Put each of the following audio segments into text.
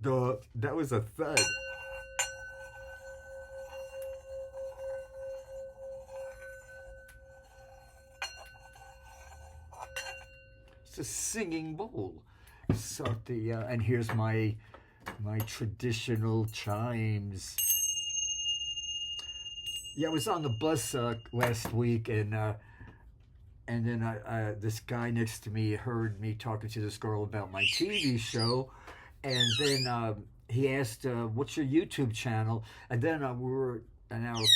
That was a thud. It's a singing bowl. So and here's my traditional chimes. Yeah, I was on the bus last week, and then this guy next to me heard me talking to this girl about my TV show, and then he asked, "What's your YouTube channel?" And then a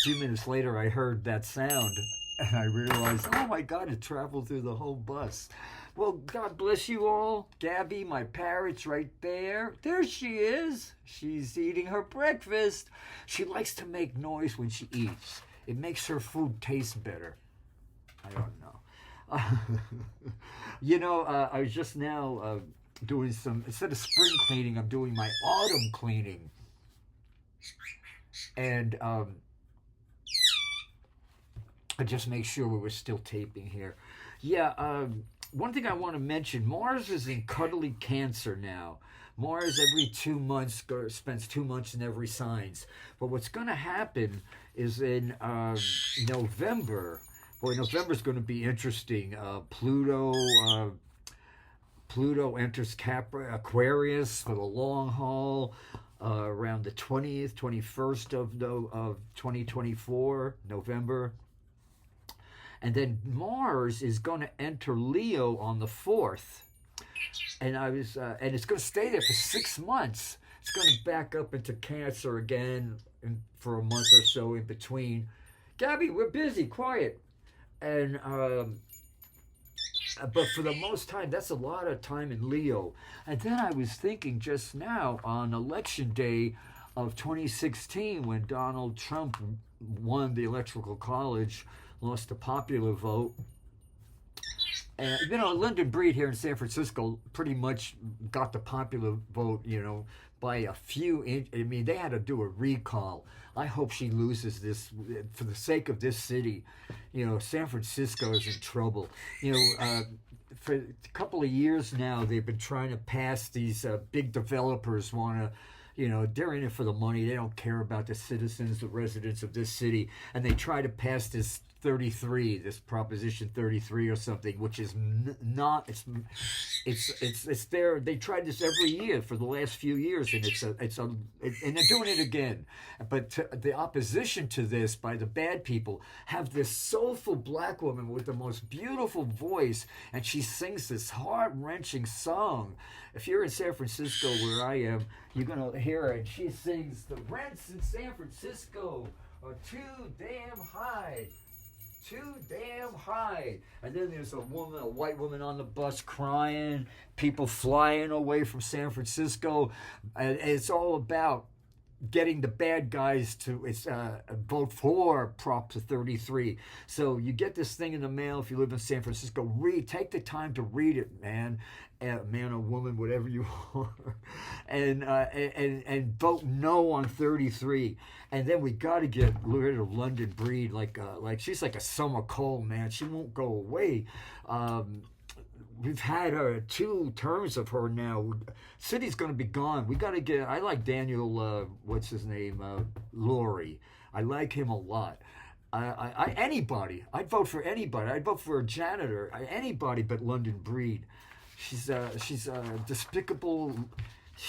few minutes later, I heard that sound, and I realized, oh my God, it traveled through the whole bus. Well, God bless you all. Gabby, my parrot's right there. There she is. She's eating her breakfast. She likes to make noise when she eats. It makes her food taste better. I don't know. I was just now doing instead of spring cleaning, I'm doing my autumn cleaning. And I just make sure we were still taping here. Yeah, one thing I want to mention, Mars is in cuddly Cancer now. Mars every 2 months spends 2 months in every signs. But what's going to happen is in November. Boy, November's going to be interesting. Pluto enters Aquarius for the long haul around the 20th, 21st of 2024, November. And then Mars is going to enter Leo on the 4th. And and it's going to stay there for 6 months. It's going to back up into Cancer again for a month or so in between. Gabby, we're busy, quiet. And but for the most time, that's a lot of time in Leo. And then I was thinking just now on election day of 2016 when Donald Trump won the Electoral College, lost the popular vote. And, London Breed here in San Francisco pretty much got the popular vote, by a few they had to do a recall. I hope she loses this for the sake of this city. San Francisco is in trouble. For a couple of years now, they've been trying to pass these big developers want to, they're in it for the money. They don't care about the citizens, the residents of this city. And they try to pass this this Proposition 33 or something, which is not, it's there. They tried this every year for the last few years, and and they're doing it again. But the opposition to this by the bad people have this soulful black woman with the most beautiful voice, and she sings this heart-wrenching song. If you're in San Francisco, where I am, you're going to hear her, and she sings, "The rents in San Francisco are too damn high. Too damn high." And then there's a white woman on the bus crying, people flying away from San Francisco. And it's all about getting the bad guys to vote for Prop 33. So you get this thing in the mail if you live in San Francisco. Take the time to read it, man. Man or woman, whatever you are, and vote no on 33. And then we got to get rid of London Breed. Like she's like a summer cold, man. She won't go away. We've had her 2 terms of her now. City's going to be gone. We got to get. I like Daniel. What's his name? Laurie. I like him a lot. Anybody. I'd vote for anybody. I'd vote for a janitor. Anybody but London Breed. She's despicable.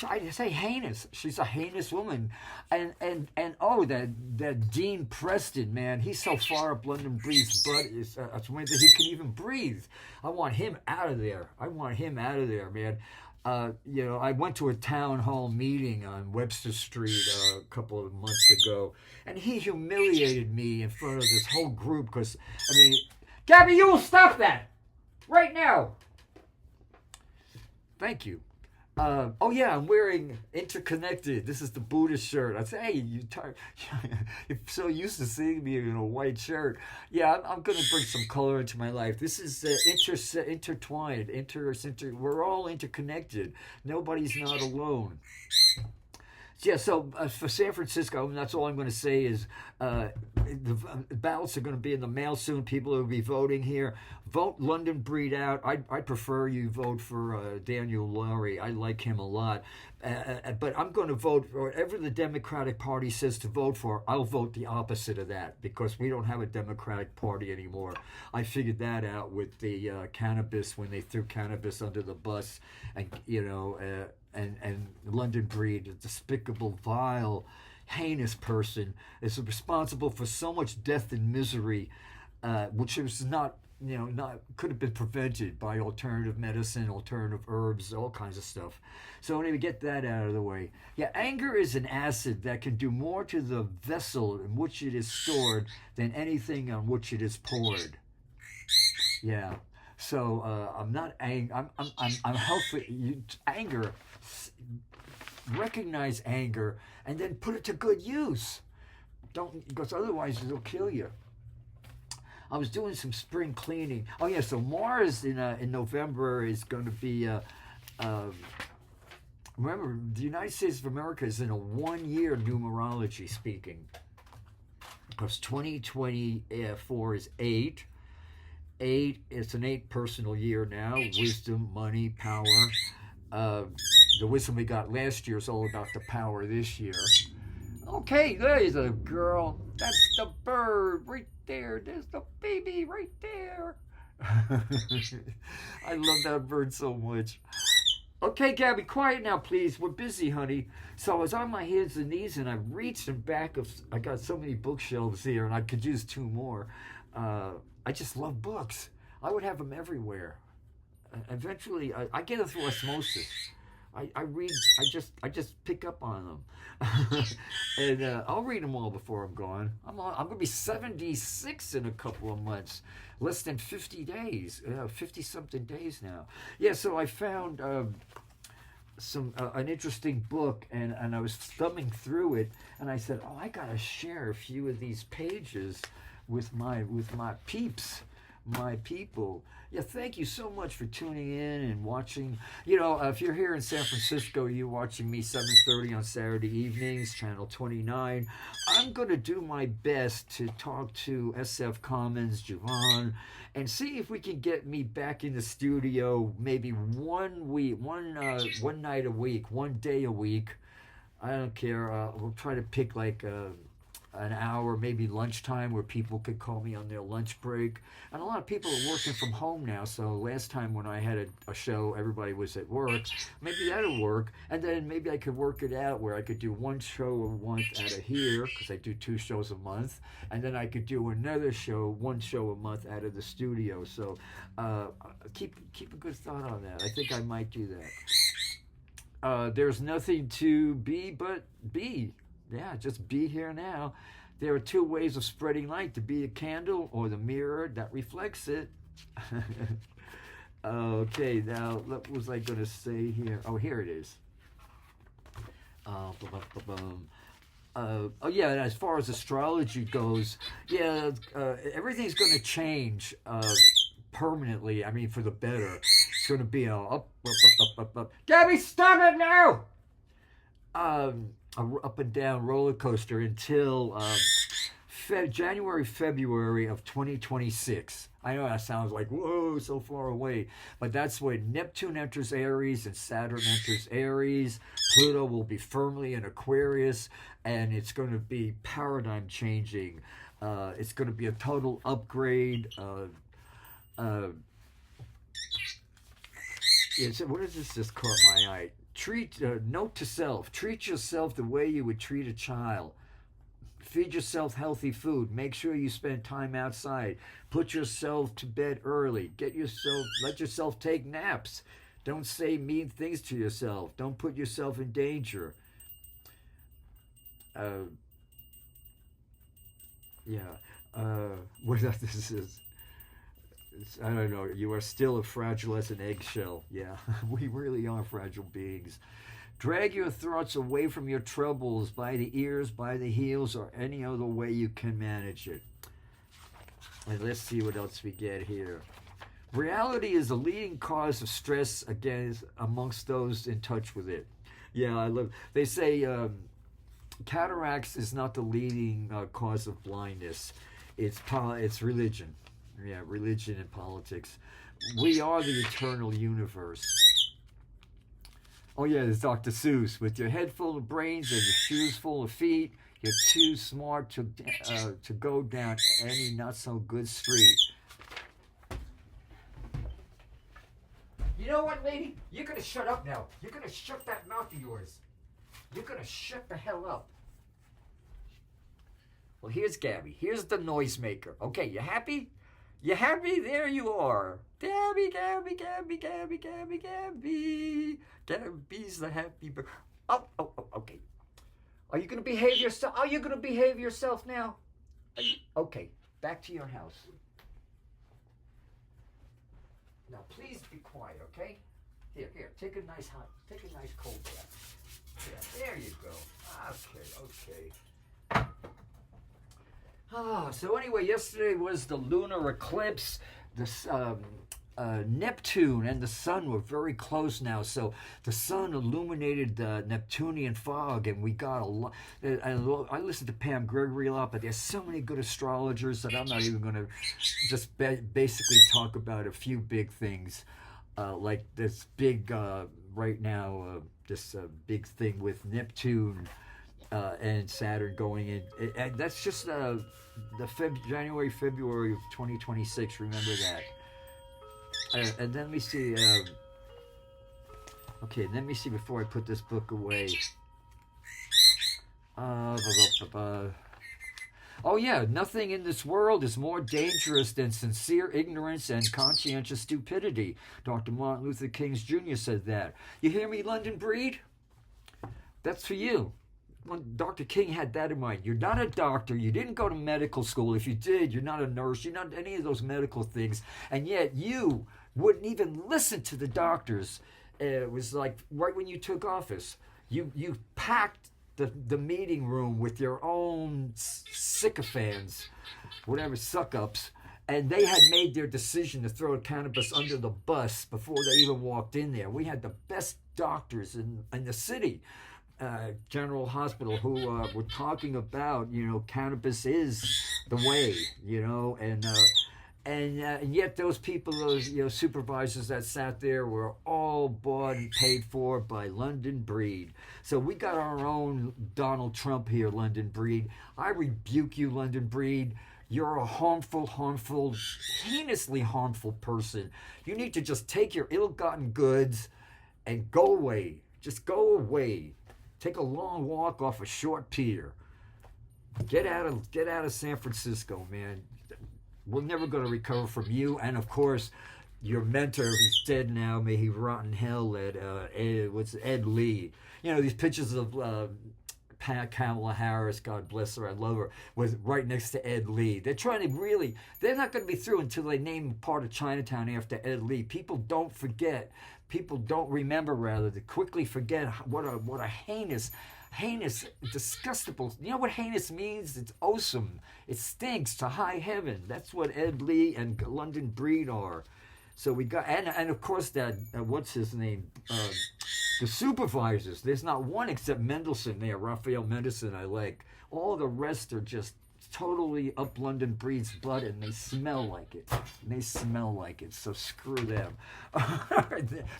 I'd say heinous. She's a heinous woman, and that Dean Preston, man, he's so far up London Breed's butt it's when he can even breathe. I want him out of there. Man. I went to a town hall meeting on Webster Street a couple of months ago, and he humiliated me in front of this whole group because Gabby, you will stop that right now. Thank you. I'm wearing Interconnected. This is the Buddhist shirt. I say, hey, you're so used to seeing me in a white shirt. Yeah, I'm going to bring some color into my life. This is intertwined. We're all interconnected. Nobody's not alone. Yeah, so for San Francisco, that's all I'm going to say is the ballots are going to be in the mail soon. People will be voting here. Vote London Breed out. I prefer you vote for Daniel Lowry. I like him a lot. But I'm going to vote for whatever the Democratic Party says to vote for. I'll vote the opposite of that because we don't have a Democratic Party anymore. I figured that out with the cannabis when they threw cannabis under the bus, and and London Breed, a despicable, vile, heinous person, is responsible for so much death and misery, which was not could have been prevented by alternative medicine, alternative herbs, all kinds of stuff. So anyway, get that out of the way. Yeah, anger is an acid that can do more to the vessel in which it is stored than anything on which it is poured. Yeah. So I'm not angry. I'm healthy. Anger. Recognize anger and then put it to good use. Don't, because otherwise it'll kill you. I was doing some spring cleaning. Oh yeah, so Mars in November is going to be. Remember, the United States of America is in a 1-year numerology speaking. Because 2024 is 8. 8. It's an 8 personal year now. Wisdom, money, power. The wisdom we got last year is all about the power this year. Okay, there's a girl. That's the bird right there. There's the baby right there. I love that bird so much. Okay, Gabby, quiet now, please. We're busy, honey. So I was on my hands and knees, and I reached in back of. I got so many bookshelves here, and I could use 2 more. I just love books. I would have them everywhere. Eventually, I get it through osmosis. I read. I just pick up on them, and I'll read them all before I'm gone. I'm going to be 76 in a couple of months, less than 50 days, 50-something days now. Yeah. So I found an interesting book, and I was thumbing through it, and I said, oh, I got to share a few of these pages with my peeps. My people. Yeah, thank you so much for tuning in and watching. If you're here in San Francisco, you're watching me 7:30 on Saturday evenings, channel 29. I'm going to do my best to talk to SF Commons, Javon, and see if we can get me back in the studio maybe one night a week, one day a week. I don't care. We'll try to pick like an hour, maybe lunchtime, where people could call me on their lunch break. And a lot of people are working from home now, so last time when I had a show, everybody was at work. Maybe that'll work. And then maybe I could work it out where I could do 1 show a month out of here, because I do 2 shows a month. And then I could do another show, 1 show a month out of the studio. So keep a good thought on that. I think I might do that. There's nothing to be but be. Yeah, just be here now. There are 2 ways of spreading light: to be a candle or the mirror that reflects it. Okay, now what was I going to say here? Oh, here it is. Oh yeah, and as far as astrology goes, yeah, everything's going to change permanently. I mean, for the better. It's going to be a up. Gabby, stop it now! A up and down roller coaster until January, February of 2026. I know that sounds like, whoa, so far away. But that's when Neptune enters Aries and Saturn enters Aries. Pluto will be firmly in Aquarius, and it's going to be paradigm changing. It's going to be a total upgrade. What is this? Just caught my eye. Note to self: treat yourself the way you would treat a child. Feed yourself healthy food. Make sure you spend time outside. Put yourself to bed early. Let yourself take naps. Don't say mean things to yourself. Don't put yourself in danger. What this is? I don't know. You are still as fragile as an eggshell. Yeah, we really are fragile beings. Drag your thoughts away from your troubles by the ears, by the heels, or any other way you can manage it. And let's see what else we get here. Reality is the leading cause of stress amongst those in touch with it. Yeah, I love. They say cataracts is not the leading cause of blindness. It's religion. Yeah, religion and politics. We are the eternal universe. Oh yeah, there's Dr. Seuss. With your head full of brains and your shoes full of feet, you're too smart to go down any not so good street. You know what, lady? You're gonna shut up now. You're gonna shut that mouth of yours. You're gonna shut the hell up. Well, here's Gabby. Here's the noisemaker. Okay, you happy? You happy? There you are. Gabby, Gabby, Gabby, Gabby, Gabby, Gabby. Gabby's the happy bird. Oh, okay. Are you gonna behave yourself? Are you gonna behave yourself now? Okay, back to your house. Now, please be quiet, okay? Here, take a nice cold bath. Yeah, there you go. Okay. So anyway, yesterday was the lunar eclipse. Neptune and the sun were very close now, so the sun illuminated the Neptunian fog, and we got a lot. I listened to Pam Gregory a lot, but there's so many good astrologers that I'm not even going to just basically talk about a few big things, like this big right now, this big thing with Neptune and Saturn going in, and that's just the January, February of 2026. Remember that. And then let me see. Okay, let me see before I put this book away. Oh yeah, nothing in this world is more dangerous than sincere ignorance and conscientious stupidity. Dr. Martin Luther King Jr. said that. You hear me, London Breed? That's for you. When Dr. King had that in mind. You're not a doctor. You didn't go to medical school. If you did, you're not a nurse. You're not any of those medical things. And yet you wouldn't even listen to the doctors. It was like right when you took office. You packed the meeting room with your own sycophants, whatever, suck-ups. And they had made their decision to throw cannabis under the bus before they even walked in there. We had the best doctors in the city. General Hospital who were talking about, cannabis is the way, and yet those people, those supervisors that sat there were all bought and paid for by London Breed. So we got our own Donald Trump here, London Breed. I rebuke you, London Breed. You're a harmful, heinously harmful person. You need to just take your ill-gotten goods and go away. Just go away. Take a long walk off a short pier. Get out of San Francisco, man. We're never going to recover from you. And of course, your mentor, who's dead now, may he rot in hell, Ed Lee. These pictures of Kamala Harris, God bless her, I love her, was right next to Ed Lee. They're they're not going to be through until they name part of Chinatown after Ed Lee. People don't forget. People don't remember, rather. They quickly forget what a heinous, disgustable. You know what heinous means? It's awesome. It stinks to high heaven. That's what Ed Lee and London Breed are. So we got, and of course that, what's his name? The supervisors. There's not one except Mendelsohn there, Raphael Mendelsohn I like. All the rest are just totally up London Breed's butt, and they smell like it. So screw them.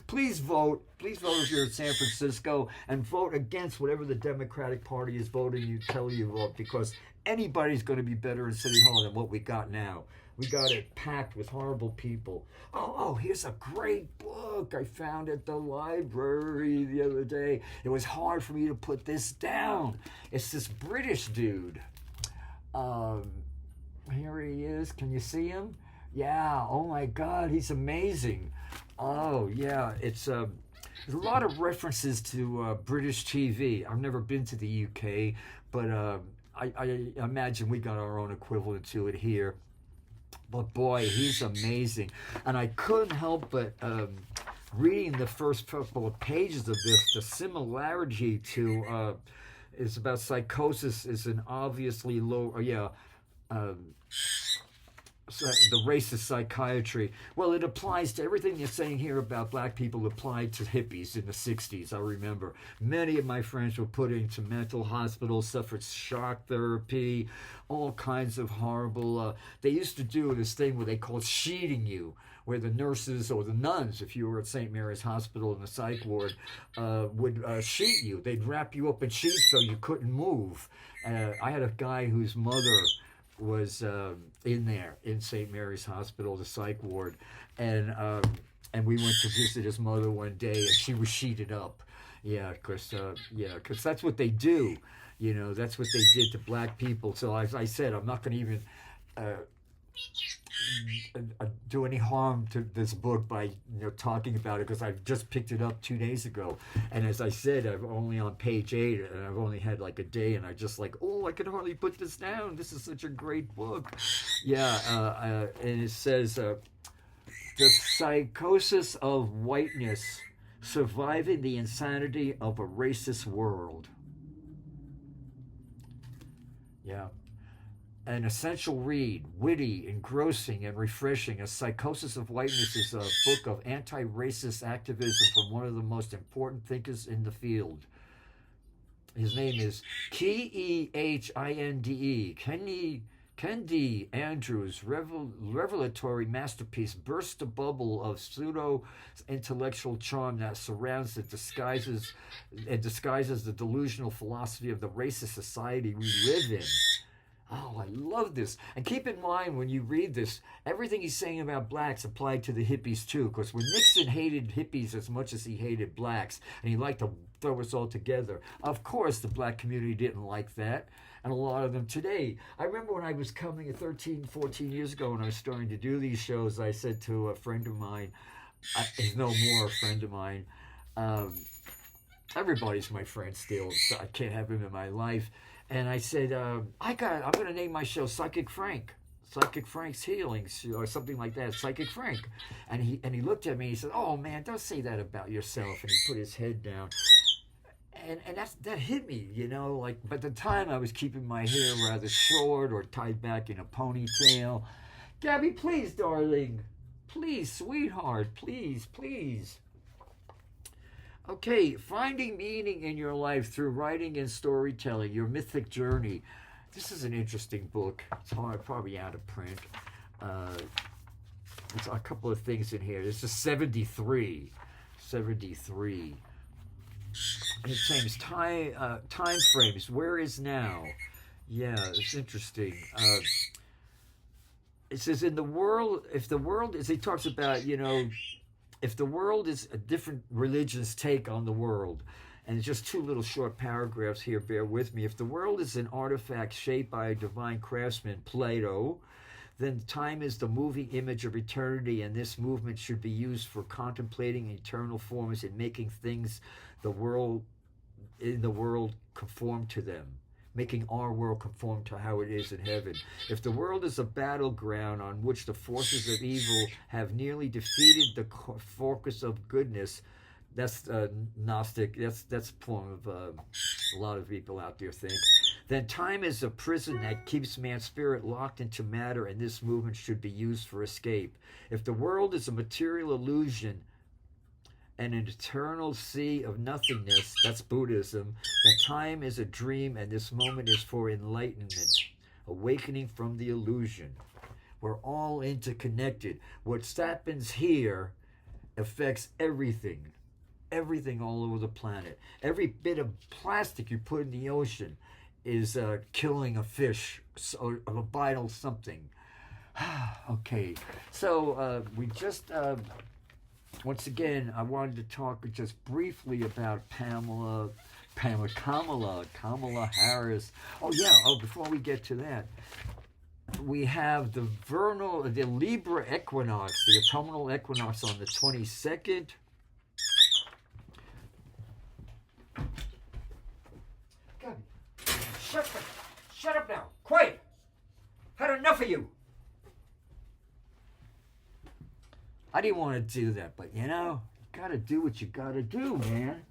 Please vote. Please vote if you're in San Francisco, and vote against whatever the Democratic Party is voting you, tell you vote, because anybody's going to be better in City Hall than what we got now. We got it packed with horrible people. Oh, here's a great book I found at the library the other day. It was hard for me to put this down. It's this British dude. Here he is. Can you see him? Yeah. Oh my God, he's amazing. Oh yeah, it's there's a lot of references to British TV. I've never been to the UK, but I imagine we got our own equivalent to it here. But boy, he's amazing. And I couldn't help but reading the first couple of pages of this, the similarity to is about psychosis is an obviously low, the racist psychiatry. Well, it applies to everything you're saying here about black people applied to hippies in the 60s. I remember many of my friends were put into mental hospitals, suffered shock therapy, all kinds of horrible... they used to do this thing where they called sheeting you, where the nurses or the nuns, if you were at St. Mary's Hospital in the psych ward, would sheet you. They'd wrap you up in sheets so you couldn't move. I had a guy whose mother was in there in St. Mary's Hospital, the psych ward, and we went to visit his mother one day, and she was sheeted up. Yeah, because that's what they do. You know, that's what they did to black people. So as I said, I'm not going to even do any harm to this book by talking about it, because I've just picked it up 2 days ago, and as I said, I'm only on page 8, and I've only had like a day, and I just like, I could hardly put this down. This is such a great book. Yeah, and it says the psychosis of whiteness, surviving the insanity of a racist world. Yeah. An essential read, witty, engrossing, and refreshing. A Psychosis of Whiteness is a book of anti-racist activism from one of the most important thinkers in the field. His name is Kehinde. Kendi Andrews' revelatory masterpiece bursts the bubble of pseudo-intellectual charm that surrounds and disguises the delusional philosophy of the racist society we live in. Oh, I love this. And keep in mind when you read this, everything he's saying about blacks applied to the hippies too. Because when Nixon hated hippies as much as he hated blacks, and he liked to throw us all together, of course the black community didn't like that. And a lot of them today. I remember when I was coming 13, 14 years ago when I was starting to do these shows, I said to a friend of mine, he's no more a friend of mine, everybody's my friend still, so I can't have him in my life. And I said, I'm going to name my show Psychic Frank. Psychic Frank's Healings, or something like that, Psychic Frank. And he looked at me and he said, oh man, don't say that about yourself. And he put his head down. And that hit me, like, but at the time I was keeping my hair rather short or tied back in a ponytail. Gabby, please, darling. Please, sweetheart, please, please. Okay, finding meaning in your life through writing and storytelling, your mythic journey. This is an interesting book. It's probably out of print. There's a couple of things in here. This is 73. 73. And it says time frames. Where is now? Yeah, it's interesting. It says in the world, if the world is, he talks about, if the world is a different religion's take on the world, and it's just 2 little short paragraphs here, bear with me. If the world is an artifact shaped by a divine craftsman, Plato, then time is the moving image of eternity, and this movement should be used for contemplating eternal forms and making things in the world conform to them, making our world conform to how it is in heaven. If the world is a battleground on which the forces of evil have nearly defeated the focus of goodness, that's Gnostic, that's a form of a lot of people out there think, then time is a prison that keeps man's spirit locked into matter, and this movement should be used for escape. If the world is a material illusion and an eternal sea of nothingness, that's Buddhism, then time is a dream, and this moment is for enlightenment, awakening from the illusion. We're all interconnected. What happens here affects everything all over the planet. Every bit of plastic you put in the ocean is killing a fish or a vital something. Okay, so we just... once again, I wanted to talk just briefly about Kamala Harris. Oh yeah, before we get to that, we have the Libra equinox, the autumnal equinox on the 22nd. God, shut up now, quiet. Had enough of you. I didn't want to do that, but you gotta do what you gotta do, man.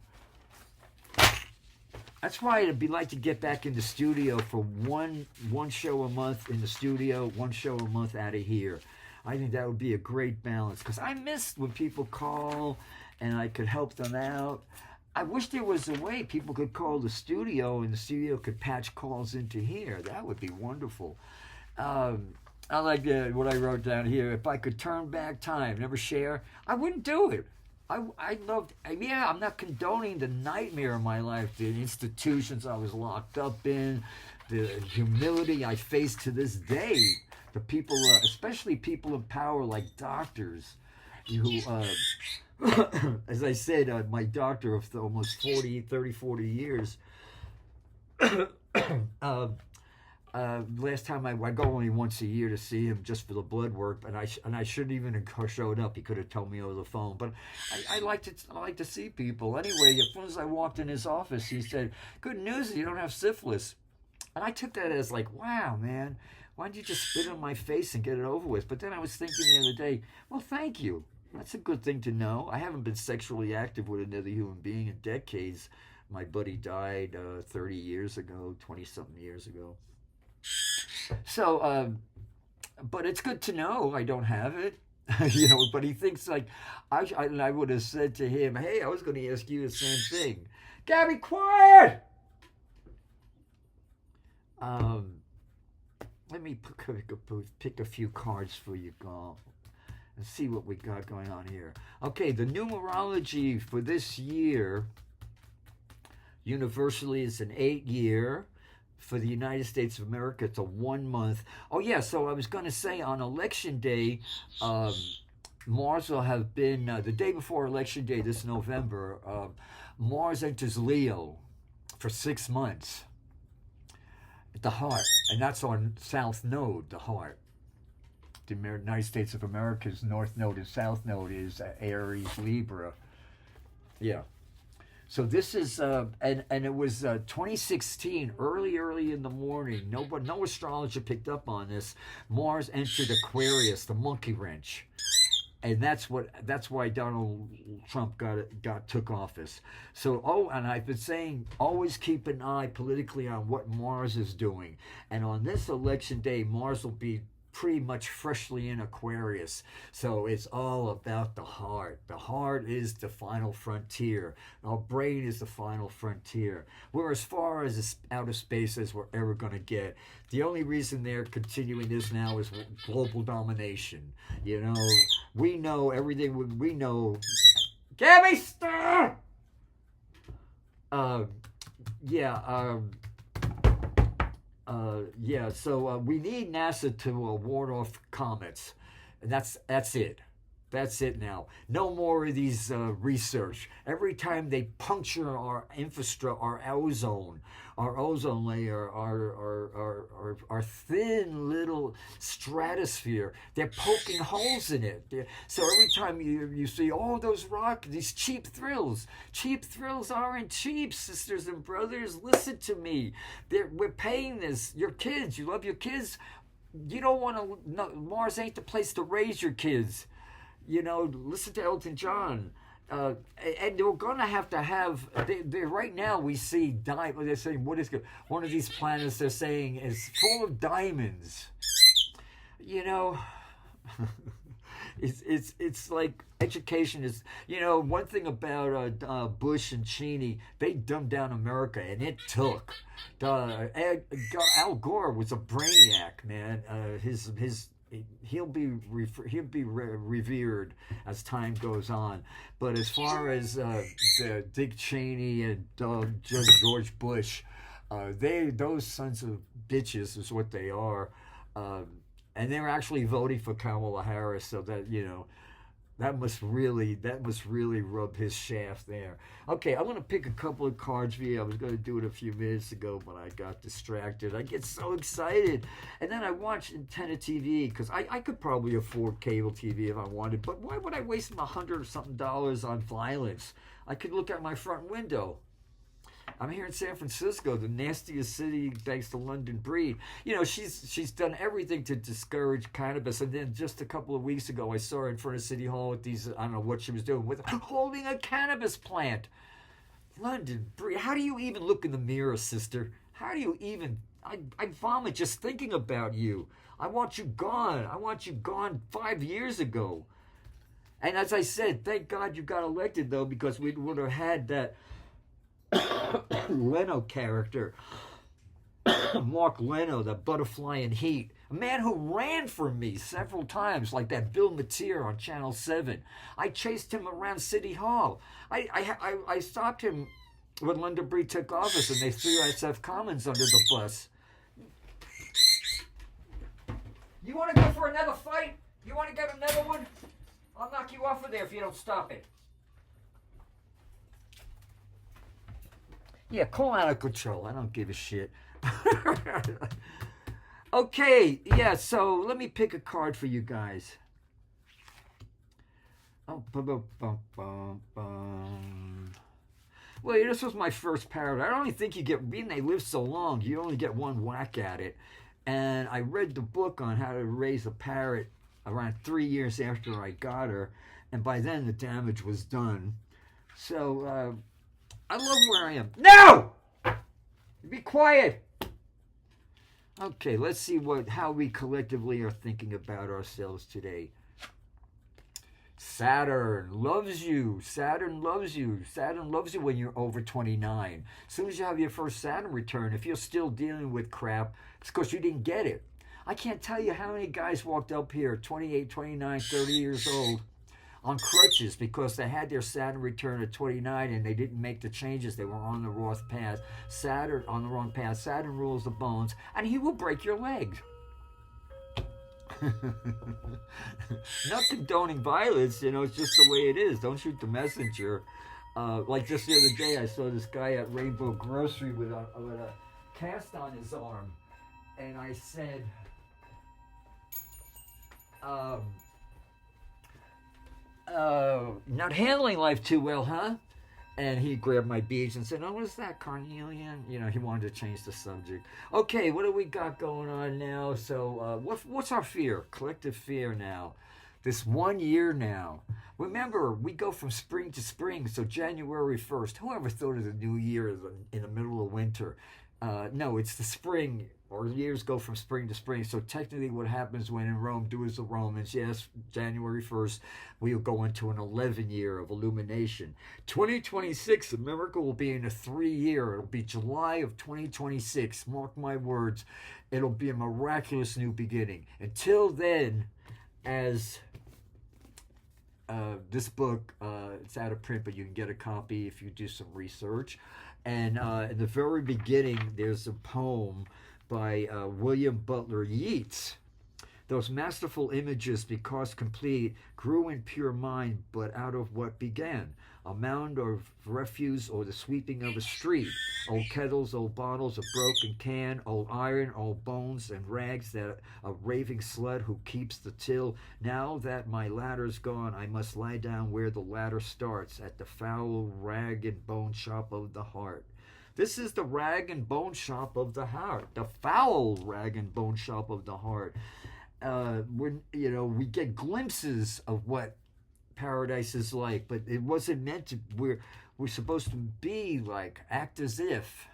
That's why it'd be like to get back in the studio for one show a month in the studio, one show a month out of here. I think that would be a great balance because I miss when people call and I could help them out. I wish there was a way people could call the studio and the studio could patch calls into here. That would be wonderful. I like what I wrote down here. If I could turn back time, never share, I wouldn't do it. I loved, yeah, I'm not condoning the nightmare of my life, the institutions I was locked up in, the humility I face to this day. The people, especially people in power like doctors, who, as I said, my doctor of almost 40 years, last time I go only once a year to see him just for the blood work, and I shouldn't even have showed up. He could have told me over the phone. But I like to see people. Anyway, as soon as I walked in his office, he said, "Good news, you don't have syphilis." And I took that as like, wow, man, why don't you just spit on my face and get it over with? But then I was thinking the other day, well, thank you. That's a good thing to know. I haven't been sexually active with another human being in decades. My buddy died 30 years ago, 20-something years ago. So, but it's good to know I don't have it, but he thinks like, I would have said to him, hey, I was going to ask you the same thing. Gabby, quiet! Let me pick a few cards for you, Gall, and see what we got going on here. Okay, the numerology for this year, universally, is an 8-year. For the United States of America, it's a 1 month. Oh, yeah, so I was going to say on Election Day, Mars will have been, the day before Election Day this November, Mars enters Leo for 6 months at the heart. And that's on South Node, the heart. The United States of America's North Node and South Node is Aries, Libra. Yeah. So this is, and it was 2016, early in the morning. No astrologer picked up on this. Mars entered Aquarius, the monkey wrench, and that's why Donald Trump took office. So, and I've been saying, always keep an eye politically on what Mars is doing. And on this election day, Mars will be pretty much freshly in Aquarius. So it's all about the heart. The heart is the final frontier. Our brain is the final frontier. We're as far as outer space as we're ever going to get. The only reason they're continuing this now is global domination. We know everything. We know. Gabby, stop! So we need NASA to ward off comets, and that's it. That's it now. No more of these research. Every time they puncture our infrastructure, our ozone layer, our thin little stratosphere, they're poking holes in it. So every time you see, these cheap thrills aren't cheap, sisters and brothers. Listen to me. We're paying this. Your kids, you love your kids. You don't want to. No, Mars ain't the place to raise your kids. Listen to Elton John. And they're going to have. Right now we see diamonds. They're saying one of these planets they're saying is full of diamonds. It's like education is. One thing about Bush and Cheney, they dumbed down America, and it took. Al Gore was a brainiac, man. He'll be revered as time goes on, but as far as the Dick Cheney and George Bush, those sons of bitches is what they are, and they're actually voting for Kamala Harris, so that that must really rub his shaft there. Okay, I want to pick a couple of cards for you. I was going to do it a few minutes ago, but I got distracted. I get so excited. And then I watch antenna TV, because I could probably afford cable TV if I wanted, but why would I waste my $100 or something on violence? I could look out my front window. I'm here in San Francisco, the nastiest city thanks to London Breed. She's done everything to discourage cannabis. And then just a couple of weeks ago, I saw her in front of City Hall with these, I don't know what she was doing, holding a cannabis plant. London Bridge. How do you even look in the mirror, sister? How do you even... I vomit just thinking about you. I want you gone. I want you gone 5 years ago. And as I said, thank God you got elected, though, because we would have had that Leno character, Mark Leno, the butterfly in heat. A man who ran from me several times, like that Bill Mateer on Channel 7. I chased him around City Hall. I stopped him when London Breed took office, and they threw SF Commons under the bus. You want to go for another fight? You want to get another one? I'll knock you off of there if you don't stop it. Yeah, call out of control. I don't give a shit. Okay, yeah, so let me pick a card for you guys. Oh, well, this was my first parrot. I don't even think you get, being they live so long, you only get one whack at it. And I read the book on how to raise a parrot around 3 years after I got her, and by then the damage was done. So, I love where I am. No! Be quiet! Okay, let's see how we collectively are thinking about ourselves today. Saturn loves you. Saturn loves you. Saturn loves you when you're over 29. As soon as you have your first Saturn return, if you're still dealing with crap, it's because you didn't get it. I can't tell you how many guys walked up here, 28, 29, 30 years old, on crutches because they had their Saturn return at 29 and they didn't make the changes. They were on the wrong path. Saturn on the wrong path. Saturn rules the bones, and he will break your legs. Not condoning violence, it's just the way it is. Don't shoot the messenger. Like just the other day, I saw this guy at Rainbow Grocery with a cast on his arm, and I said, not handling life too well, huh? And he grabbed my beads and said, oh, what is that, carnelian? He wanted to change the subject. Okay, what do we got going on now? So what's our fear? Collective fear now. This 1 year now. Remember, we go from spring to spring, so January 1st. Whoever thought of the new year in the middle of winter? No, it's the spring, or years go from spring to spring. So technically what happens when in Rome, do as the Romans. Yes, January 1st, we'll go into an 11 year of illumination. 2026, America will be in a 3 year. It'll be July of 2026. Mark my words. It'll be a miraculous new beginning. Until then, as this book, it's out of print, but you can get a copy if you do some research. And in the very beginning, there's a poem by Wm Butler Yeats. Those masterful images, because complete, grew in pure mind, but out of what began. A mound of refuse or the sweeping of a street. Old kettles, old bottles, a broken can, old iron, old bones and rags, that a raving slut who keeps the till. Now that my ladder's gone, I must lie down where the ladder starts, at the foul rag and bone shop of the heart. This is the rag and bone shop of the heart, the foul rag and bone shop of the heart. When we get glimpses of what paradise is like, but it wasn't meant to. We're supposed to be like, act as if.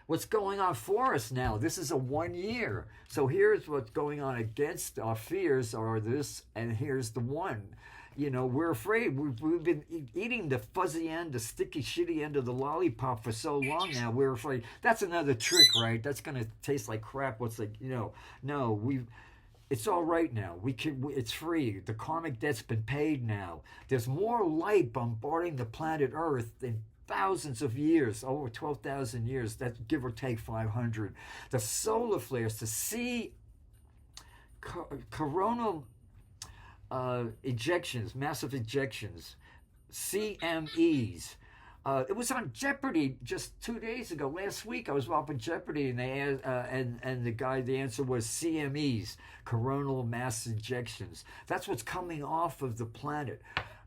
What's going on for us now? This is a 1 year. So here's what's going on against our fears, or this, and here's the one. We're afraid. We've been eating the fuzzy end, the sticky, shitty end of the lollipop for so long now. We're afraid. That's another trick, right? That's going to taste like crap. No, it's all right now. It's free. The karmic debt's been paid now. There's more light bombarding the planet Earth than thousands of years, over 12,000 years. That's give or take 500. The solar flares, to see coronal ejections, massive ejections, CMEs. It was on Jeopardy just 2 days ago. Last week I was watching Jeopardy, and they and the answer was CMEs, coronal mass ejections. That's what's coming off of the planet,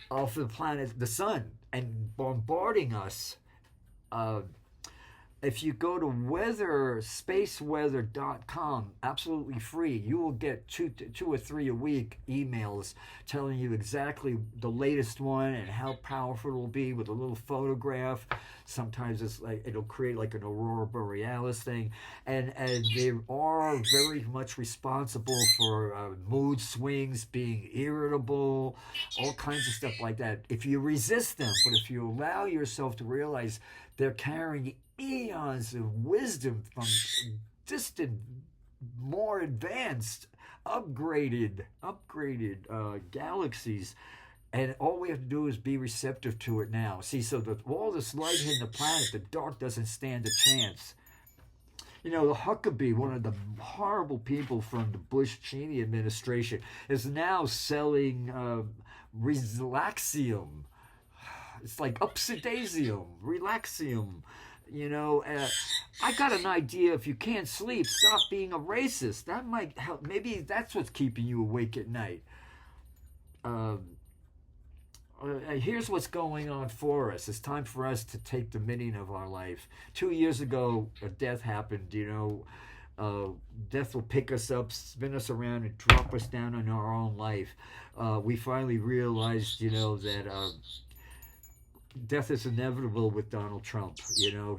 the sun, and bombarding us. if you go to spaceweather.com, absolutely free, you will get two or three a week emails telling you exactly the latest one and how powerful it will be with a little photograph. Sometimes it's like it'll create like an aurora borealis thing, and they are very much responsible for mood swings, being irritable, all kinds of stuff like that. If you resist them, but if you allow yourself to realize they're carrying eons of wisdom from distant, more advanced, upgraded galaxies, and all we have to do is be receptive to it now. See, so that all this light hitting the planet, the dark doesn't stand a chance. You know, the Huckabee, one of the horrible people from the Bush-Cheney administration, is now selling Relaxium. It's like Upsidasium, Relaxium. You know, I got an idea. If you can't sleep, stop being a racist. That might help. Maybe that's what's keeping you awake at night. Here's what's going on for us. It's time for us to take dominion of our life. 2 years ago, a death happened. You know, death will pick us up, spin us around, and drop us down in our own life. We finally realized, you know, that death is inevitable with Donald Trump. You know,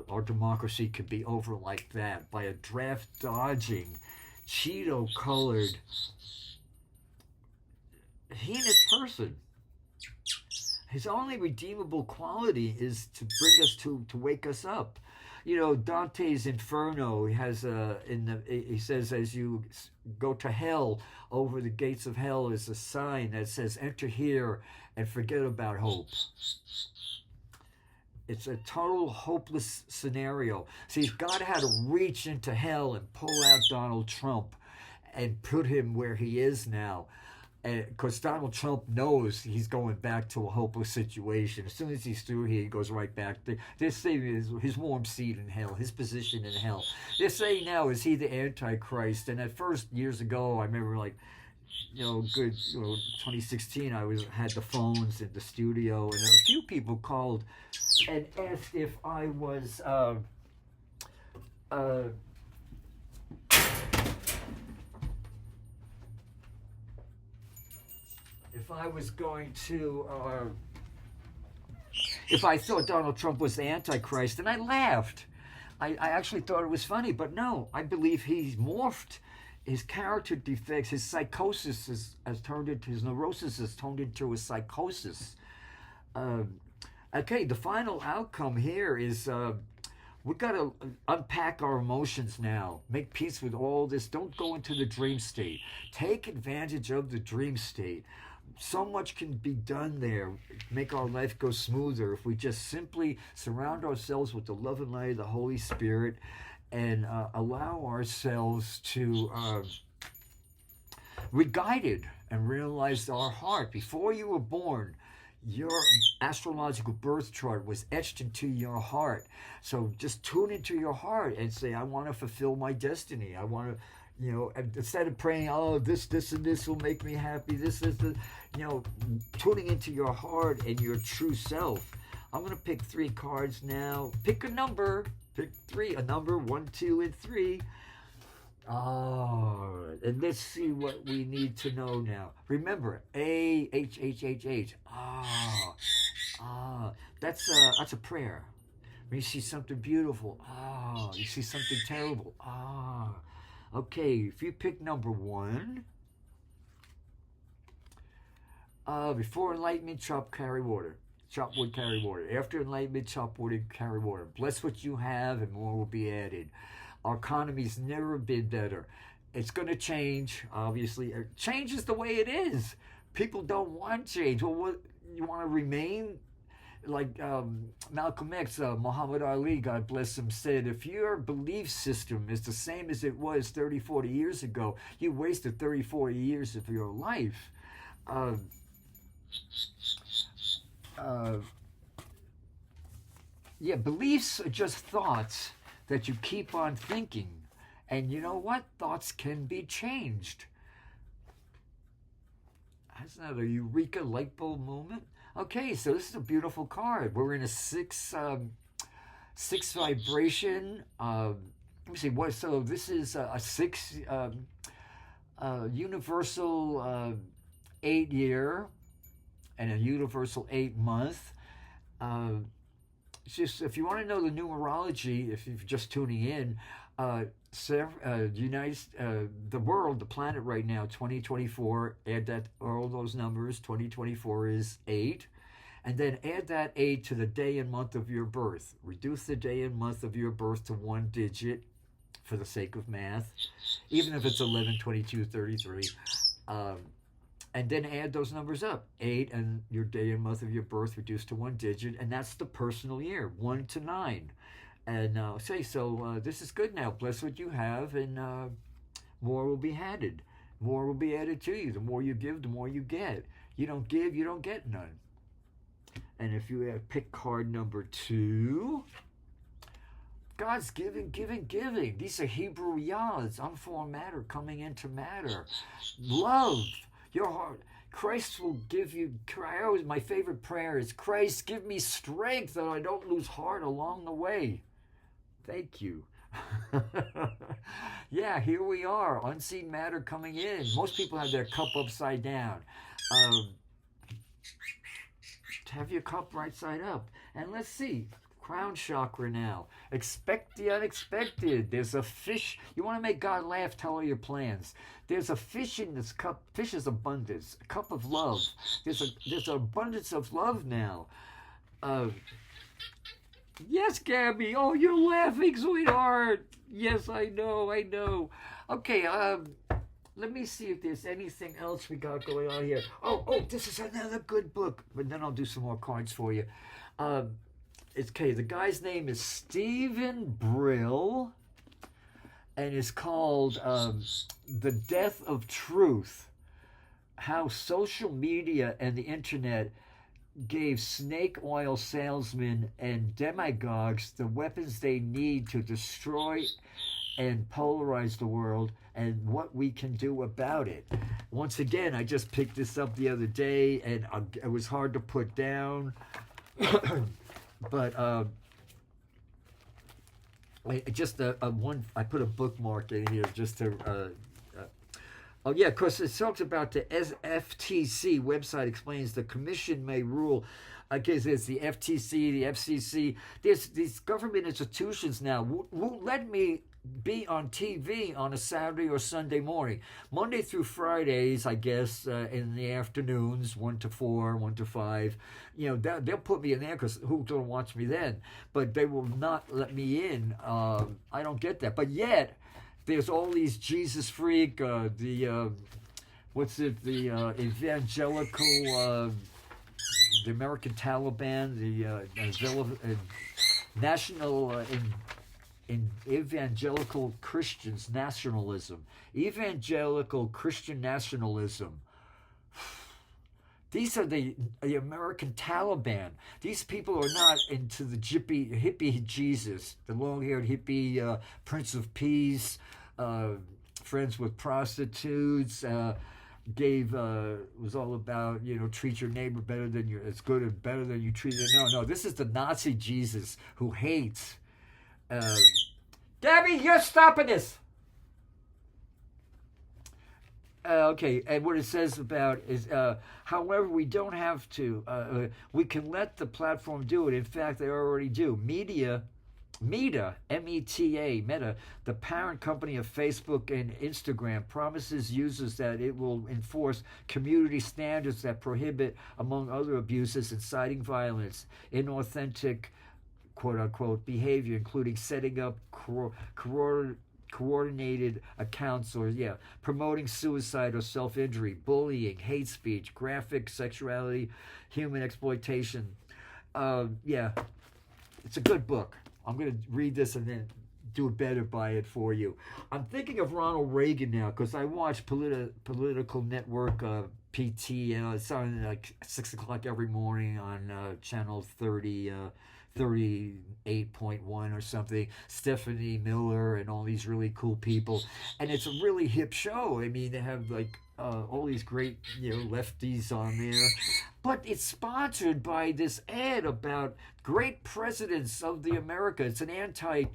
our democracy could be over like that by a draft-dodging, Cheeto-colored, heinous person. His only redeemable quality is to bring us to wake us up. You know, Dante's Inferno, he has he says, as you go to hell, over the gates of hell is a sign that says, enter here and forget about hope. It's a total hopeless scenario. See, God had to reach into hell and pull out Donald Trump and put him where he is now. Because Donald Trump knows he's going back to a hopeless situation. As soon as he's through here, he goes right back. They're saying his warm seat in hell, his position in hell. They're saying now, is he the Antichrist? And at first, years ago, I remember, like, 2016, I had the phones in the studio, and a few people called and asked if I was if I was going to, if I thought Donald Trump was the Antichrist, and I laughed. I actually thought it was funny, but no, I believe he's morphed. His character defects, his psychosis has turned into, his neurosis has turned into a psychosis. Okay, the final outcome here is we've got to unpack our emotions now. Make peace with all this. Don't go into the dream state. Take advantage of the dream state. So much can be done there. Make our life go smoother if we just simply surround ourselves with the love and light of the Holy Spirit and allow ourselves to be guided and realize our heart. Before you were born, your astrological birth chart was etched into your heart. So just tune into your heart and say, I want to fulfill my destiny. I want to, instead of praying, oh, this and this will make me happy, tuning into your heart and your true self. I'm going to pick 3 cards now. Pick a number. Pick 3, a number, 1, 2, and 3. And let's see what we need to know now. Remember, A-H. That's a prayer. When you see something beautiful, you see something terrible, Okay, if you pick number 1, before enlightenment, chop, carry water. Chop wood, carry water. After enlightenment, chop wood and carry water. Bless what you have and more will be added. Our economy's never been better. It's going to change, obviously. Change is the way it is. People don't want change. Well, what, you want to remain? Like Malcolm X, Muhammad Ali, God bless him, said, if your belief system is the same as it was 30, 40 years ago, you wasted 30, 40 years of your life. Beliefs are just thoughts that you keep on thinking. And you know what? Thoughts can be changed. That's not a eureka light bulb moment. Okay, so this is a beautiful card. We're in a 6 sixth vibration. Let me see what. So this is a six universal 8 year and a universal 8 month. It's just if you want to know the numerology, if you're just tuning in, the world, the planet right now, 2024. Add that all those numbers. 2024 is 8. And then add that 8 to the day and month of your birth. Reduce the day and month of your birth to one digit for the sake of math, even if it's 11, 22, 33. And then add those numbers up. 8 and your day and month of your birth reduced to one digit, and that's the personal year, 1 to 9. And this is good now. Bless what you have, and more will be added. More will be added to you. The more you give, the more you get. You don't give, you don't get none. And if you pick card number 2, God's giving, giving, giving. These are Hebrew yads, unformed matter coming into matter. Love, your heart. Christ will give you, my favorite prayer is, Christ, give me strength that I don't lose heart along the way. Thank you. Yeah, here we are, unseen matter coming in. Most people have their cup upside down. Have your cup right side up. And let's see, crown chakra now. Expect the unexpected. There's a fish. You want to make God laugh, tell her your plans. There's a fish in this cup. Fish is abundance. A cup of love. There's an abundance of love now. Yes, Gabby. Oh, you're laughing, sweetheart. Yes, I know. Okay, let me see if there's anything else we got going on here. Oh, this is another good book. But then I'll do some more cards for you. The guy's name is Stephen Brill, and it's called The Death of Truth, How Social Media and the Internet Gave Snake Oil Salesmen and Demagogues the weapons they need to destroy and polarize the world, and what we can do about it. Once again, I just picked this up the other day, and it was hard to put down. But I put a bookmark in here just to. Of course, it talks about the FTC website explains the commission may rule. Okay, there's the FTC, the FCC. There's these government institutions now won't let me be on TV on a Saturday or Sunday morning. Monday through Fridays, I guess, in the afternoons, 1 to 4, 1 to 5. They'll put me in there because who's going to watch me then? But they will not let me in. I don't get that. But yet, there's all these Jesus freak, the evangelical, the American Taliban, the national in evangelical Christians nationalism, evangelical Christian nationalism. These are the American Taliban. These people are not into the hippie Jesus, the long-haired hippie Prince of Peace, friends with prostitutes, was all about, treat your neighbor better than it's good and better than you treat it. No, this is the Nazi Jesus who hates. Gabby, you're stopping this. Okay, and what it says about is, however, we don't have to. We can let the platform do it. In fact, they already do. Meta, M-E-T-A, Meta, the parent company of Facebook and Instagram, promises users that it will enforce community standards that prohibit, among other abuses, inciting violence, inauthentic, quote-unquote, behavior, including setting up coordinated accounts promoting suicide or self-injury, bullying, hate speech, graphic sexuality, human exploitation. It's a good book. I'm going to read this and then do better by it for you. I'm thinking of Ronald Reagan now because I watch Political Network, PT, it's on like 6 o'clock every morning on channel 38.1 or something. Stephanie Miller and all these really cool people, and it's a really hip show. I mean, they have like all these great lefties on there. but it's sponsored by this ad about great presidents of the America. It's an anti-Santis.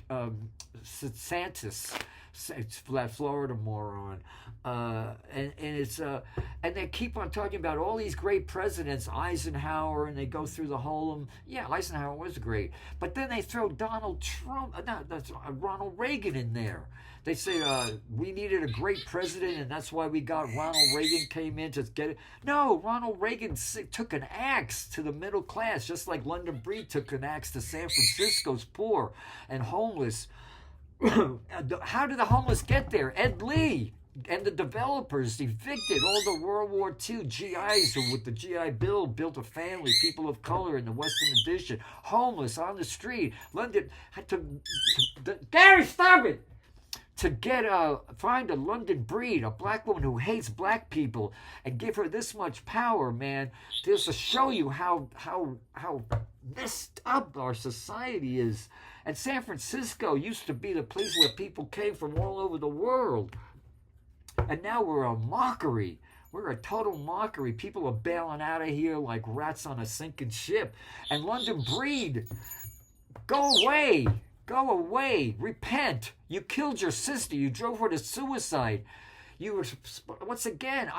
It's that Florida moron, and it's and they keep on talking about all these great presidents, Eisenhower, and they go through the whole. Yeah, Eisenhower was great, but then they throw Donald Trump, that's Ronald Reagan in there. They say we needed a great president, and that's why we got Ronald Reagan came in to get it. No, Ronald Reagan took an axe to the middle class, just like London Breed took an axe to San Francisco's poor and homeless. How did the homeless get there? Ed Lee and the developers evicted all the World War II GIs who, with the GI Bill, built a family, people of color in the Western Addition, homeless on the street. London had to Gary, stop it! To find a London Breed, a black woman who hates black people, and give her this much power, man, just to show you how messed up our society is. And San Francisco used to be the place where people came from all over the world. And now we're a mockery. We're a total mockery. People are bailing out of here like rats on a sinking ship. And London Breed, go away. Go away. Repent. You killed your sister. You drove her to suicide. You were, once again,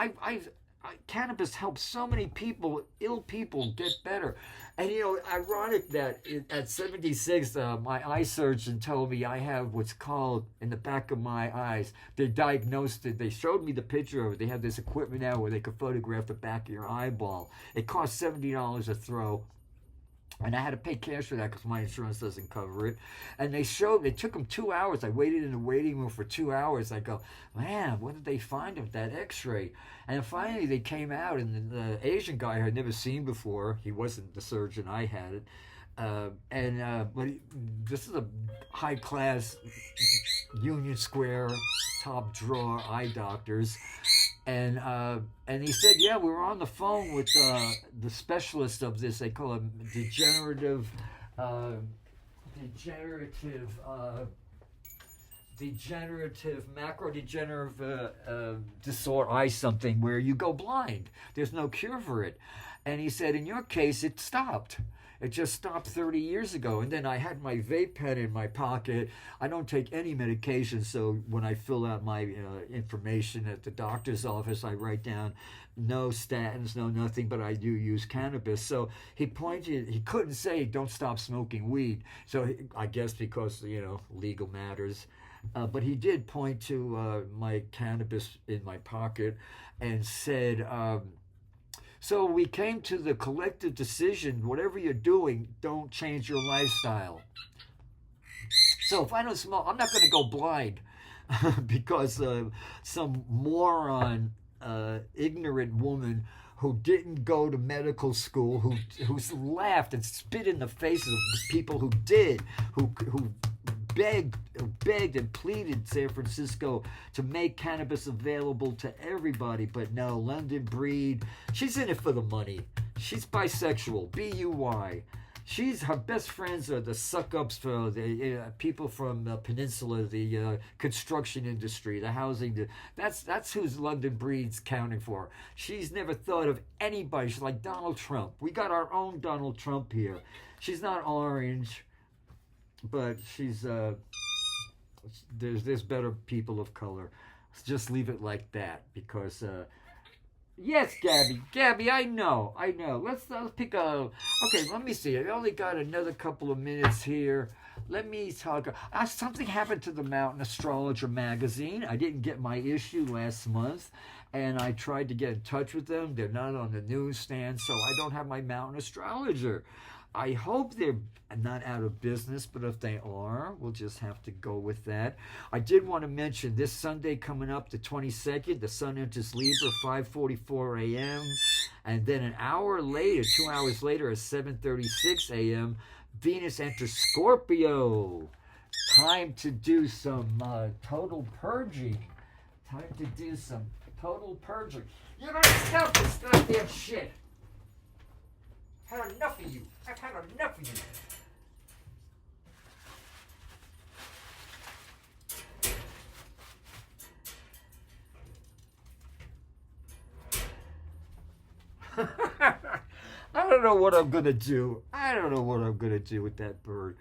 cannabis helps so many people, ill people, get better. And, ironic that at 76, my eye surgeon told me I have what's called, in the back of my eyes, they diagnosed it. They showed me the picture of it. They have this equipment now where they could photograph the back of your eyeball. It costs $70 a throw. And I had to pay cash for that because my insurance doesn't cover it. And they took them 2 hours. I waited in the waiting room for 2 hours. I go, man, what did they find with that x-ray? And finally they came out, and the Asian guy I had never seen before, he wasn't the surgeon, I had it. But this is a high-class Union Square, top drawer eye doctors. And he said, yeah, we were on the phone with the specialist of this. They call him degenerative macrodegenerative disorder, eye something, where you go blind. There's no cure for it. And he said, in your case, it stopped. It just stopped 30 years ago. And then I had my vape pen in my pocket. I don't take any medication, so when I fill out my information at the doctor's office, I write down no statins, no nothing, but I do use cannabis. So he couldn't say don't stop smoking weed. So I guess because, legal matters. But he did point to my cannabis in my pocket and said, so we came to the collective decision, whatever you're doing, don't change your lifestyle. So if I don't smoke, I'm not going to go blind because some moron, ignorant woman who didn't go to medical school, who laughed and spit in the faces of people who did, who begged and pleaded San Francisco to make cannabis available to everybody. But no, London Breed, she's in it for the money. She's bisexual, B-U-Y. Her best friends are the suck-ups for the people from the peninsula, the construction industry, the housing. That's who's London Breed's counting for. She's never thought of anybody. She's like Donald Trump. We got our own Donald Trump here. She's not orange, but she's there's better people of color. Just leave it like that, because yes, Gabby, I know. Let's pick a. Okay, let me see. I only got another couple of minutes here. Let me talk. Something happened to the Mountain Astrologer magazine. I didn't get my issue last month, and I tried to get in touch with them. They're not on the newsstand, so I don't have my Mountain Astrologer. I hope they're not out of business, but if they are, we'll just have to go with that. I did want to mention this Sunday coming up, the 22nd, the sun enters Libra, 5:44 a.m., and then an hour later, 2 hours later, at 7:36 a.m., Venus enters Scorpio. Time to do some total purging. You're gonna stop this goddamn shit. I've had enough of you. I don't know what I'm going to do. I don't know what I'm going to do with that bird.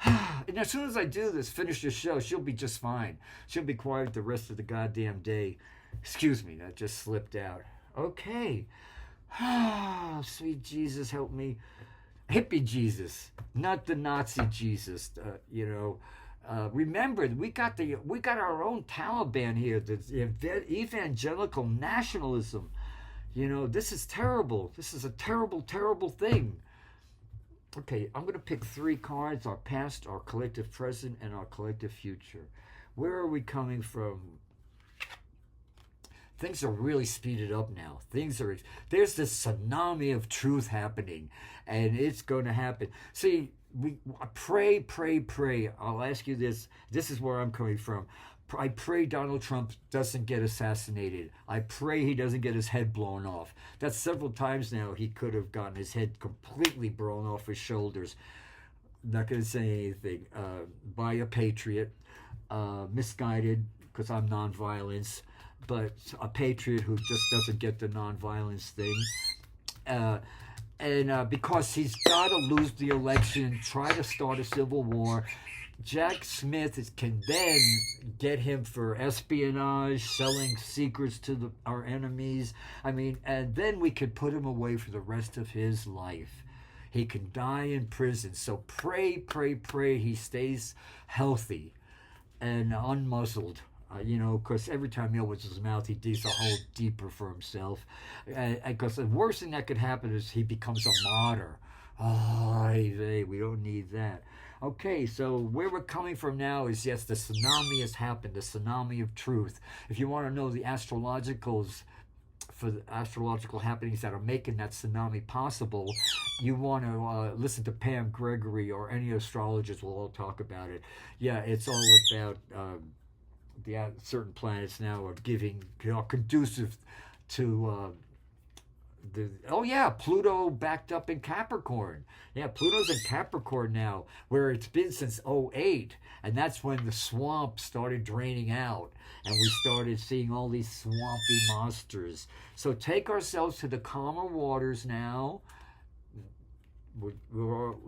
And as soon as I do this, finish this show, she'll be just fine. She'll be quiet the rest of the goddamn day. Excuse me, that just slipped out. Okay. Sweet Jesus, help me. Hippie Jesus, not the Nazi Jesus. Remember, we got our own Taliban here. The evangelical nationalism. This is terrible. This is a terrible, terrible thing. Okay, I'm going to pick 3 cards: our past, our collective present, and our collective future. Where are we coming from? Things are really speeded up now. There's this tsunami of truth happening, and it's going to happen. See, pray. I'll ask you this. This is where I'm coming from. I pray Donald Trump doesn't get assassinated. I pray he doesn't get his head blown off. That's several times now he could have gotten his head completely blown off his shoulders. Not going to say anything. By a patriot. Misguided, because I'm nonviolence. But a patriot who just doesn't get the nonviolence thing. And because he's got to lose the election, try to start a civil war. Jack Smith can then get him for espionage, selling secrets to our enemies. And then we could put him away for the rest of his life. He can die in prison. So pray he stays healthy and unmuzzled. Because every we opens his mouth, he digs a hole deeper for himself. Because the worst thing that could happen is he becomes a martyr. We don't need that. Okay, so where we're coming from now is, yes, the tsunami has happened, the tsunami of truth. If you want to know the astrologicals for the astrological happenings that are making that tsunami possible, you want to listen to Pam Gregory or any astrologist will all talk about it. Yeah, it's all about the certain planets now are conducive to Pluto backed up in Capricorn. Yeah, Pluto's in Capricorn now, where it's been since '08, and that's when the swamp started draining out, and we started seeing all these swampy monsters. So take ourselves to the calmer waters now.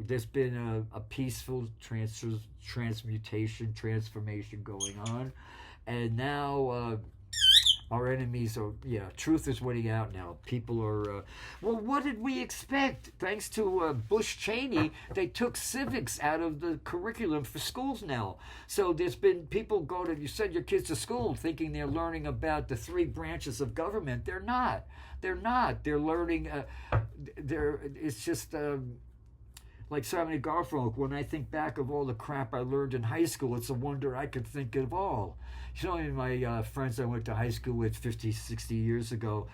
There's been a peaceful transformation going on, and now our enemies are, truth is winning out now. People are, what did we expect? Thanks to Bush Cheney, they took civics out of the curriculum for schools now. So there's been people you send your kids to school thinking they're learning about the 3 branches of government. They're not. They're learning, it's just, like Simon and Garfunkel, when I think back of all the crap I learned in high school, it's a wonder I could think of all. My friends I went to high school with 50, 60 years ago,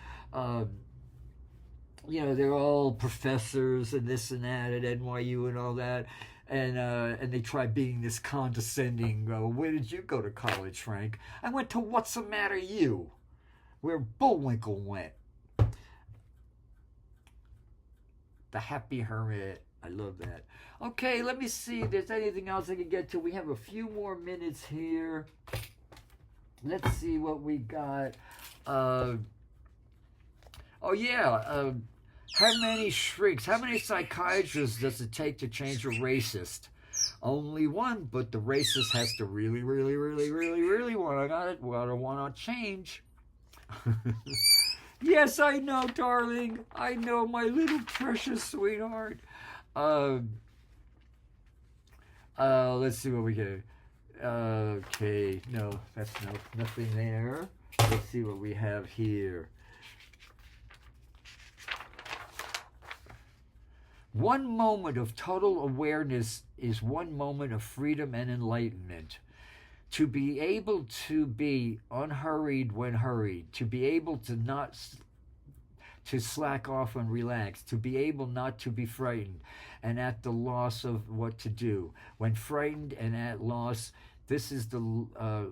they're all professors and this and that at NYU and all that. And they try being this condescending, where did you go to college, Frank? I went to What's the Matter You, where Bullwinkle went. The Happy Hermit. I love that. Okay, let me see if there's anything else I can get to. We have a few more minutes here. Let's see what we got. How many shrieks, how many psychiatrists does it take to change a racist? Only one, but the racist has to really want to change. Yes, I know, darling. I know, my little precious sweetheart. Let's see what we get. Okay, no, that's nothing there. Let's see what we have here. One moment of total awareness is one moment of freedom and enlightenment. To be able to be unhurried when hurried, to be able to slack off and relax, to be able not to be frightened and at the loss of what to do. When frightened and at loss, this is the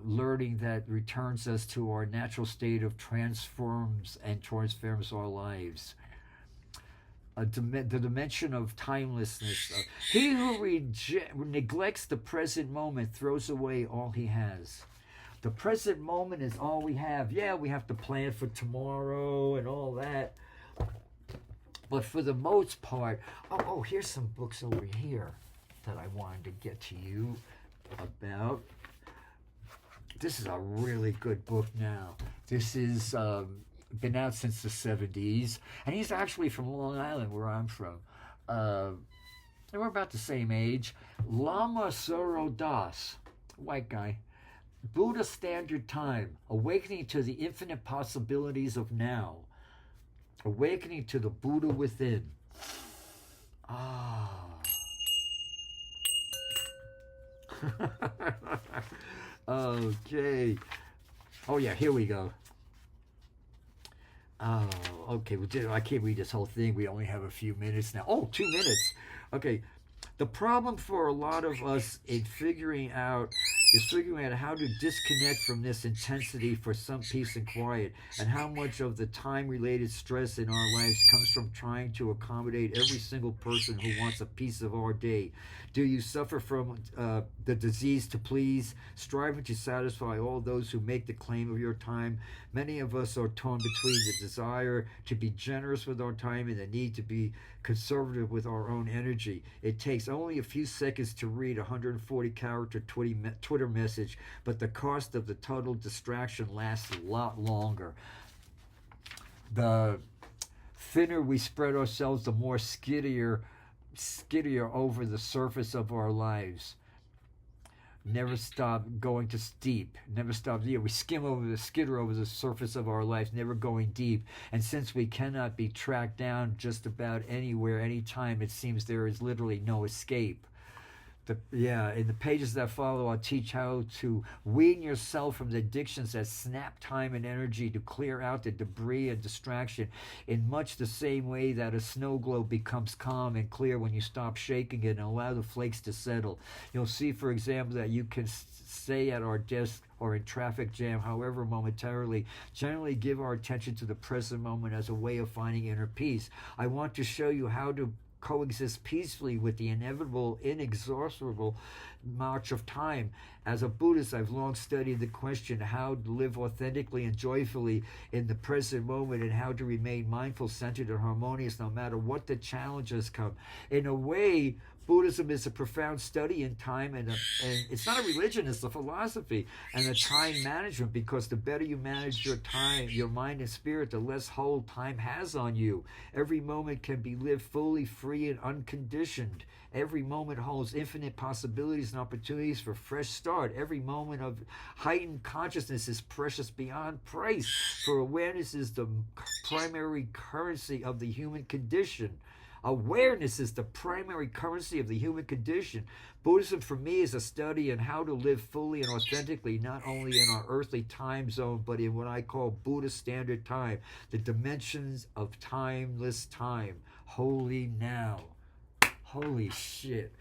learning that returns us to our natural state of transforms our lives. The dimension of timelessness. He who neglects the present moment throws away all he has. The present moment is all we have. Yeah, we have to plan for tomorrow and all that. But for the most part, here's some books over here that I wanted to get to you about. This is a really good book now. This is been out since the 70s, and he's actually from Long Island, where I'm from. And we're about the same age. Lama Soro Das, white guy. Buddha Standard Time, Awakening to the Infinite Possibilities of Now. Awakening to the Buddha within. Ah. Okay. Oh yeah, here we go. Oh, okay. I can't read this whole thing. We only have a few minutes now. Oh, 2 minutes. Okay. The problem for a lot of us in figuring out how to disconnect from this intensity for some peace and quiet, and how much of the time-related stress in our lives comes from trying to accommodate every single person who wants a piece of our day. Do you suffer from the disease to please, striving to satisfy all those who make the claim of your time? Many of us are torn between the desire to be generous with our time and the need to be conservative with our own energy. It takes only a few seconds to read a 140-character Twitter message, but the cost of the total distraction lasts a lot longer. The thinner we spread ourselves, the more skiddier over the surface of our lives. Never stop going to steep. Never stop. We skitter over the surface of our lives, never going deep. And since we cannot be tracked down just about anywhere, anytime, it seems there is literally no escape. In the pages that follow, I'll teach how to wean yourself from the addictions that snap time and energy, to clear out the debris and distraction in much the same way that a snow globe becomes calm and clear when you stop shaking it and allow the flakes to settle. You'll see, for example, that you can stay at our desk or in traffic jam, however momentarily, generally give our attention to the present moment as a way of finding inner peace. I want to show you how to coexist peacefully with the inevitable, inexhaustible march of time. As a Buddhist, I've long studied the question how to live authentically and joyfully in the present moment, and how to remain mindful, centered, and harmonious no matter what the challenges come. In a way, Buddhism is a profound study in time, and it's not a religion, it's a philosophy and a time management, because the better you manage your time, your mind and spirit, the less hold time has on you. Every moment can be lived fully, free, and unconditioned. Every moment holds infinite possibilities and opportunities for fresh start. Every moment of heightened consciousness is precious beyond price, for awareness is the primary currency of the human condition. Awareness is the primary currency of the human condition. Buddhism for me is a study in how to live fully and authentically, not only in our earthly time zone, but in what I call Buddha Standard Time, the dimensions of timeless time. Holy now. Holy shit.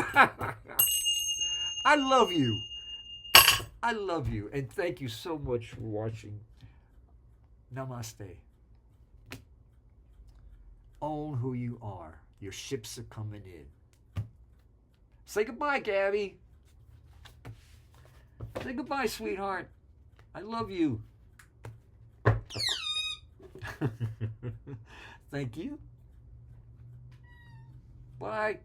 I love you. I love you. And thank you so much for watching. Namaste. Own who you are. Your ships are coming in. Say goodbye, Gabby. Say goodbye, sweetheart. I love you. Thank you. Bye.